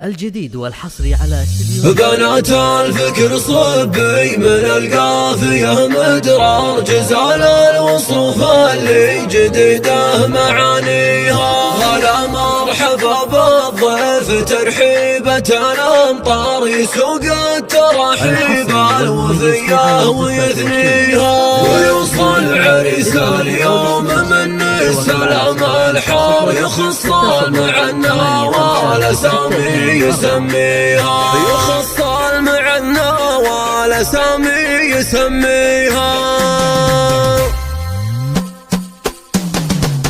الجديد والحصري على استديو بنات الفكر صبي من القافية مدرار جزال الوصوف اللي جديده معانيها. هلا مرحبا بالضيف ترحيبة الأمطار يسوق الترحيب الوفية ويثنيها. ويوصل عريس اليوم من السلام الحار يخص مع النوال سامي يسميها. يخص مع النوال سامي يسميها.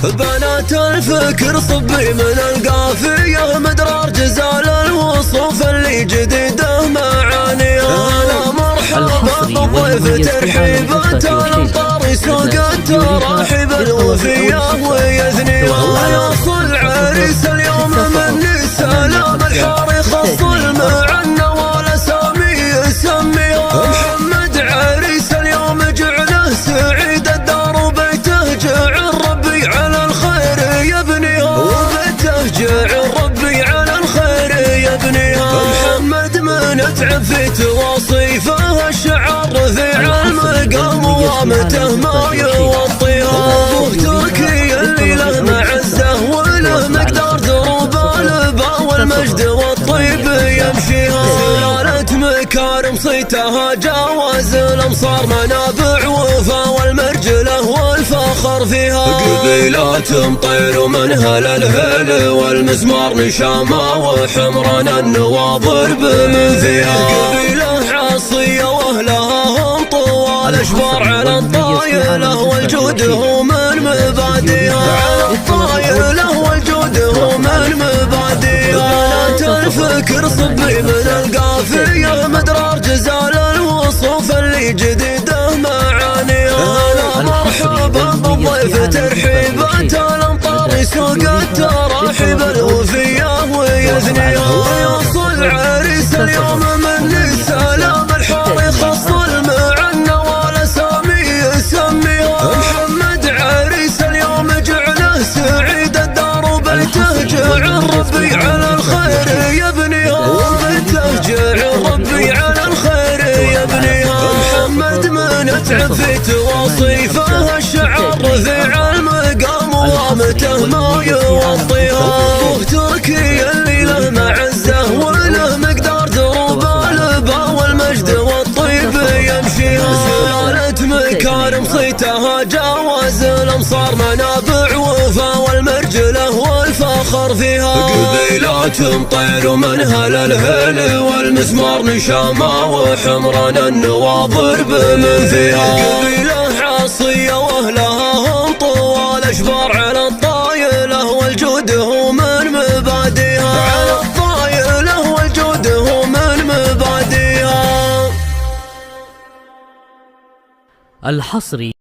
بنات الفكر صبي من القافية مدرار جزال الوصوف اللي جديده معانيها. هلا مرحبا بالضيف ترحيبة الأمطار يسوق التراحيب الوفية ويثنيها. ويوصل عريس اليوم من السلام الحار يخص مع النوال سامي يسميها. محمد عريس اليوم جعله سعيد الدار وبيته جعل ربي على الخير يبنيها. وبيته جعل ربي على الخير يبنيها. محمد من اتعب في تواصيفه الشعر رفيع المقام وامته ما يوطيها. ابوه تركي اللي له معزه وله مقدار دروب الباء والمجد والطيب يمشيها. سلالة مكارم صيتها جاوز الامصار منابع وفا والمرجله والفخر فيها. قبيلات مطير منها للهيل والمزمار نشامه وحمران النواظر بمن فيها. قبيله عصيه واهلها هم طوال اشبار على الطايله والجود هو من مبادئها. على الطايله والجود هو من مبادئها. بنات الفكر صبي من القافية مدرار جزال الوصوف اللي جديده معانيها. هلا مرحبا بالضيف ترحيبة الأمطار يسوق التراحيب الوفية ويثنيها. ويوصل عريس اليوم من السلام الحار يخص مع النوال سامي يسميها. محمد عريس اليوم جعله سعيد الدار وبيته جعل ربي على الخير يبنيها. وبيته جعل ربي على الخير يبنيها. محمد من اتعب في تواصيفه الشعر رفيع المقام وامته ما يوطيها. ابوه تركي اللي له معزه وله مقدار دروب الباء والمجد والطيب يمشيها. سلالة مكارم صيتها جاوز الامصار منابع وفا والمرجله والفخر فيها. قبيلات مطير منها للهيل والمزمار نشامه وحمران النواظر بمن فيها. قبيله عصيه واهلها هم طوال اشبار على الطايله والجود هو من مبادئها. على الطايله والجود هو من مبادئها. الحصري